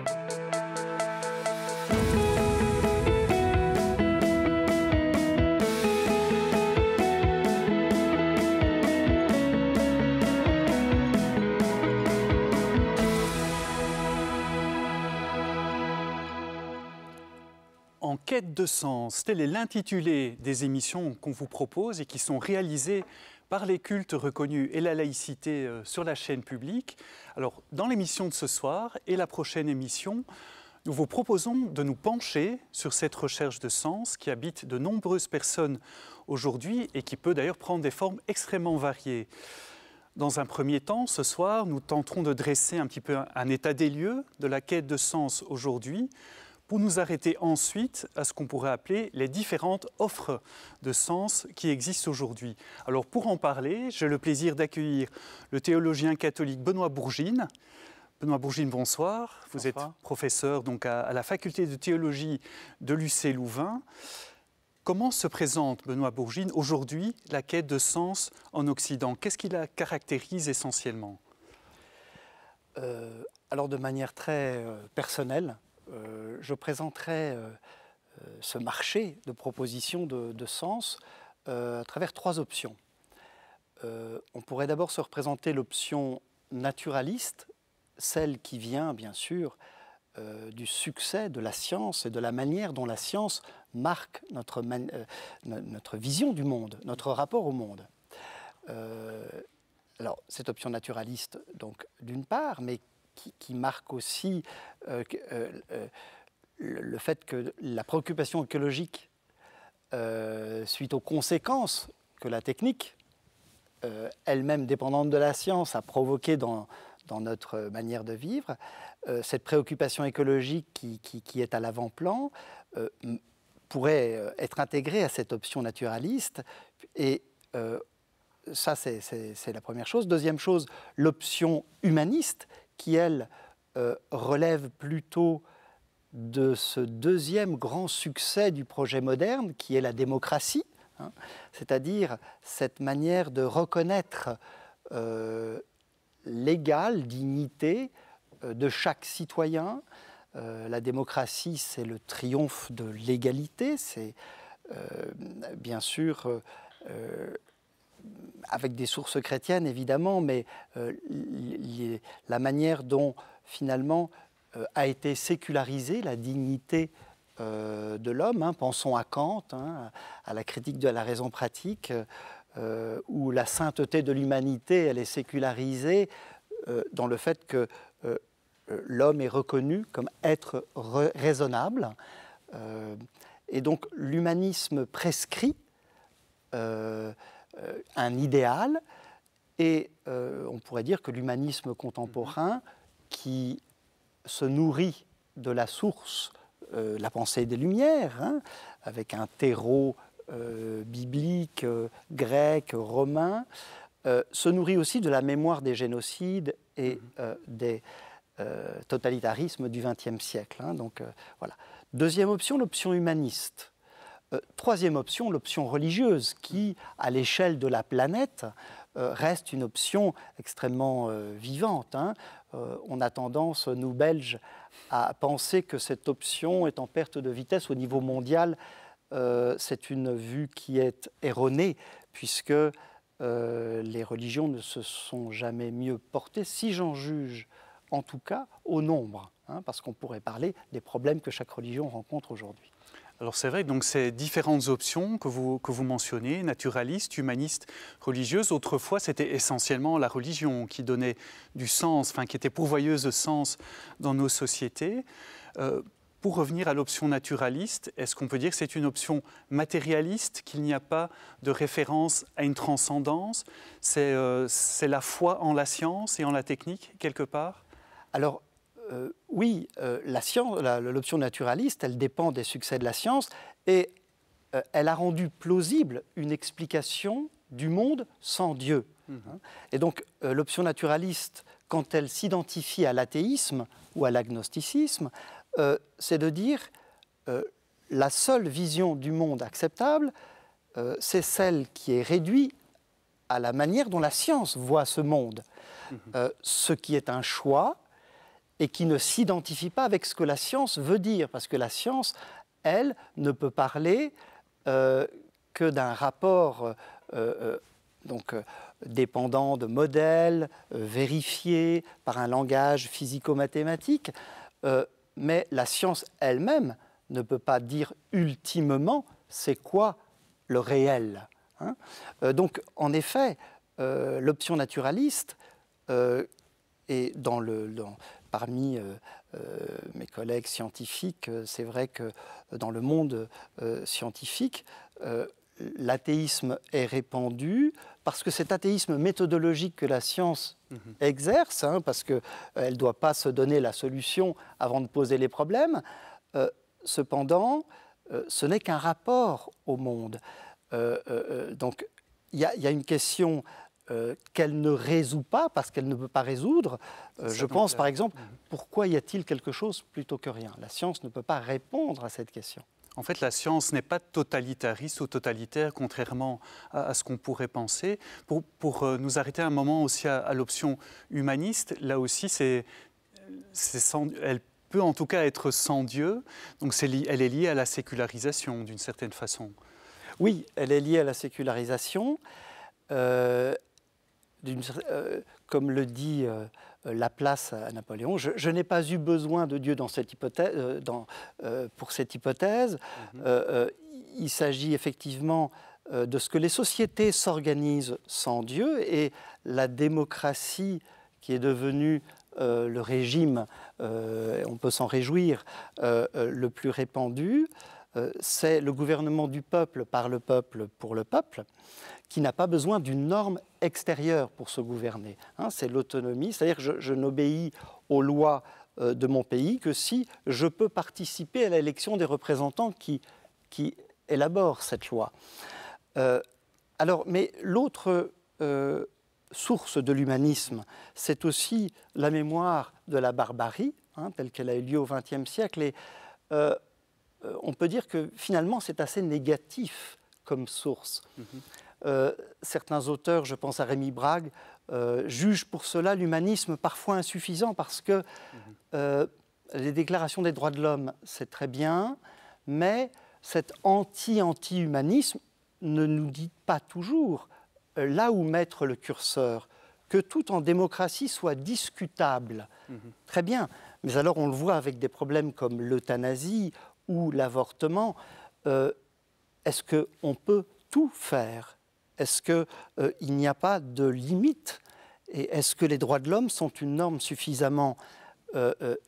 En quête de sens, tel est l'intitulé des émissions qu'on vous propose et qui sont réalisées par les cultes reconnus et la laïcité sur la chaîne publique. Alors, dans l'émission de ce soir et la prochaine émission, nous vous proposons de nous pencher sur cette recherche de sens qui habite de nombreuses personnes aujourd'hui et qui peut d'ailleurs prendre des formes extrêmement variées. Dans un premier temps, ce soir, nous tenterons de dresser un petit peu un état des lieux de la quête de sens aujourd'hui, pour nous arrêter ensuite à ce qu'on pourrait appeler les différentes offres de sens qui existent aujourd'hui. Alors pour en parler, j'ai le plaisir d'accueillir le théologien catholique Benoît Bourgine. Benoît Bourgine, bonsoir. Vous êtes professeur donc à la faculté de théologie de l'UC Louvain. Comment se présente, Benoît Bourgine, aujourd'hui la quête de sens en Occident? Qu'est-ce qui la caractérise essentiellement? Alors de manière très personnelle, je présenterai ce marché de propositions de sens à travers trois options. On pourrait d'abord se représenter l'option naturaliste, celle qui vient bien sûr du succès de la science et de la manière dont la science marque notre vision du monde, notre rapport au monde. Alors cette option naturaliste, donc d'une part, mais qui marque aussi le fait que la préoccupation écologique, suite aux conséquences que la technique, elle-même dépendante de la science, a provoqué dans notre manière de vivre, cette préoccupation écologique qui est à l'avant-plan, pourrait être intégrée à cette option naturaliste. Et ça, c'est la première chose. Deuxième chose, l'option humaniste, qui, elle, relève plutôt de ce deuxième grand succès du projet moderne, qui est la démocratie, hein, c'est-à-dire cette manière de reconnaître l'égale dignité de chaque citoyen. La démocratie, c'est le triomphe de l'égalité, c'est bien sûr avec des sources chrétiennes évidemment, mais la manière dont finalement a été sécularisée la dignité de l'homme, hein. Pensons à Kant, hein, à la critique de la raison pratique, où la sainteté de l'humanité, elle est sécularisée dans le fait que l'homme est reconnu comme être raisonnable. Et donc l'humanisme prescrit un idéal, et on pourrait dire que l'humanisme contemporain, qui se nourrit de la source, la pensée des Lumières, hein, avec un terreau biblique, grec, romain, se nourrit aussi de la mémoire des génocides et des totalitarismes du XXe siècle. Hein, donc voilà. Deuxième option, l'option humaniste. Troisième option, l'option religieuse, qui, à l'échelle de la planète, reste une option extrêmement vivante. Hein. On a tendance, nous Belges, à penser que cette option est en perte de vitesse au niveau mondial. C'est une vue qui est erronée, puisque les religions ne se sont jamais mieux portées, si j'en juge en tout cas au nombre, hein, parce qu'on pourrait parler des problèmes que chaque religion rencontre aujourd'hui. Alors c'est vrai, donc ces différentes options que vous mentionnez, naturalistes, humanistes, religieuses, autrefois c'était essentiellement la religion qui donnait du sens, enfin qui était pourvoyeuse de sens dans nos sociétés. Pour revenir à l'option naturaliste, est-ce qu'on peut dire que c'est une option matérialiste, qu'il n'y a pas de référence à une transcendance? C'est la foi en la science et en la technique, quelque part? Alors, oui, l'option naturaliste, elle dépend des succès de la science et elle a rendu plausible une explication du monde sans Dieu. Et donc, l'option naturaliste, quand elle s'identifie à l'athéisme ou à l'agnosticisme, c'est de dire la seule vision du monde acceptable, c'est celle qui est réduite à la manière dont la science voit ce monde. Ce qui est un choix et qui ne s'identifie pas avec ce que la science veut dire, parce que la science, elle, ne peut parler que d'un rapport dépendant de modèles vérifiés par un langage physico-mathématique, mais la science elle-même ne peut pas dire ultimement c'est quoi le réel. Hein. Donc, en effet, l'option naturaliste est parmi mes collègues scientifiques, c'est vrai que dans le monde scientifique, l'athéisme est répandu parce que cet athéisme méthodologique que la science exerce, hein, parce qu'elle ne doit pas se donner la solution avant de poser les problèmes, cependant, ce n'est qu'un rapport au monde. Donc, il y a une question qu'elle ne résout pas, parce qu'elle ne peut pas résoudre. Je pense, par exemple, pourquoi y a-t-il quelque chose plutôt que rien? La science ne peut pas répondre à cette question. En fait, la science n'est pas totalitariste ou totalitaire, contrairement à ce qu'on pourrait penser. Pour nous arrêter un moment aussi à l'option humaniste, là aussi, elle peut en tout cas être sans Dieu, donc elle est liée à la sécularisation d'une certaine façon. Oui, elle est liée à la sécularisation. Comme le dit Laplace à Napoléon, je n'ai pas eu besoin de Dieu dans cette hypothèse, pour cette hypothèse. Il s'agit effectivement de ce que les sociétés s'organisent sans Dieu, et la démocratie qui est devenue le régime, on peut s'en réjouir, le plus répandu, c'est le gouvernement du peuple par le peuple pour le peuple, qui n'a pas besoin d'une norme extérieure pour se gouverner. Hein, c'est l'autonomie, c'est-à-dire que je n'obéis aux lois de mon pays que si je peux participer à l'élection des représentants qui élaborent cette loi. Mais l'autre source de l'humanisme, c'est aussi la mémoire de la barbarie, hein, telle qu'elle a eu lieu au XXe siècle. Et on peut dire que finalement, c'est assez négatif comme source. Certains auteurs, je pense à Rémi Brague, jugent pour cela l'humanisme parfois insuffisant, parce que les déclarations des droits de l'homme, c'est très bien, mais cet anti-humanisme ne nous dit pas toujours là où mettre le curseur, que tout en démocratie soit discutable. Très bien, mais alors on le voit avec des problèmes comme l'euthanasie ou l'avortement. Est-ce qu'on peut tout faire? Est-ce qu'il n'y a pas de limite? Et est-ce que les droits de l'homme sont une norme suffisamment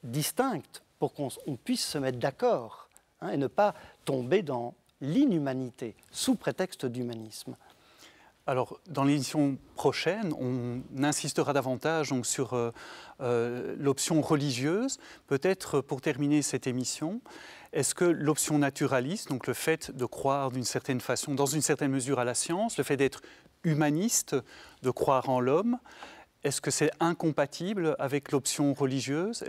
distincte pour qu'on puisse se mettre d'accord, hein, et ne pas tomber dans l'inhumanité sous prétexte d'humanisme? Alors, dans l'édition prochaine, on insistera davantage donc, sur l'option religieuse. Peut-être, pour terminer cette émission, est-ce que l'option naturaliste, donc le fait de croire d'une certaine façon, dans une certaine mesure à la science, le fait d'être humaniste, de croire en l'homme, est-ce que c'est incompatible avec l'option religieuse?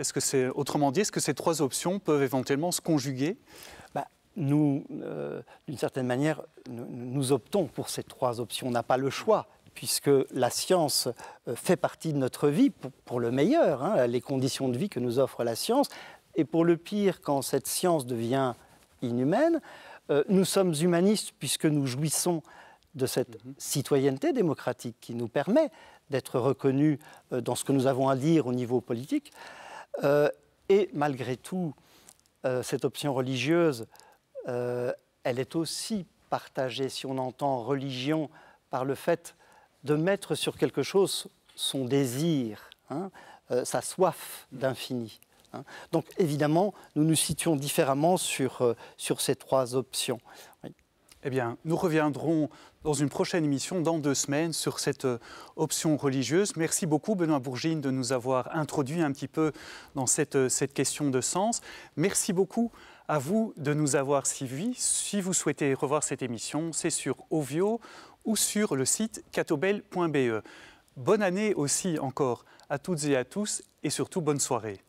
Autrement dit, est-ce que ces trois options peuvent éventuellement se conjuguer? Nous, d'une certaine manière, nous optons pour ces trois options. On n'a pas le choix, puisque la science fait partie de notre vie, pour le meilleur, hein, les conditions de vie que nous offre la science, et pour le pire, quand cette science devient inhumaine. Nous sommes humanistes puisque nous jouissons de cette citoyenneté démocratique qui nous permet d'être reconnus dans ce que nous avons à dire au niveau politique. Et malgré tout, cette option religieuse, elle est aussi partagée, si on entend religion, par le fait de mettre sur quelque chose son désir, hein, sa soif d'infini. Hein. Donc évidemment, nous nous situons différemment sur ces trois options. Oui. Eh bien, nous reviendrons dans une prochaine émission, dans 2 semaines, sur cette option religieuse. Merci beaucoup, Benoît Bourgine, de nous avoir introduit un petit peu dans cette question de sens. Merci beaucoup à vous de nous avoir suivis. Si vous souhaitez revoir cette émission, c'est sur Ovio ou sur le site catobel.be. Bonne année aussi encore à toutes et à tous, et surtout bonne soirée.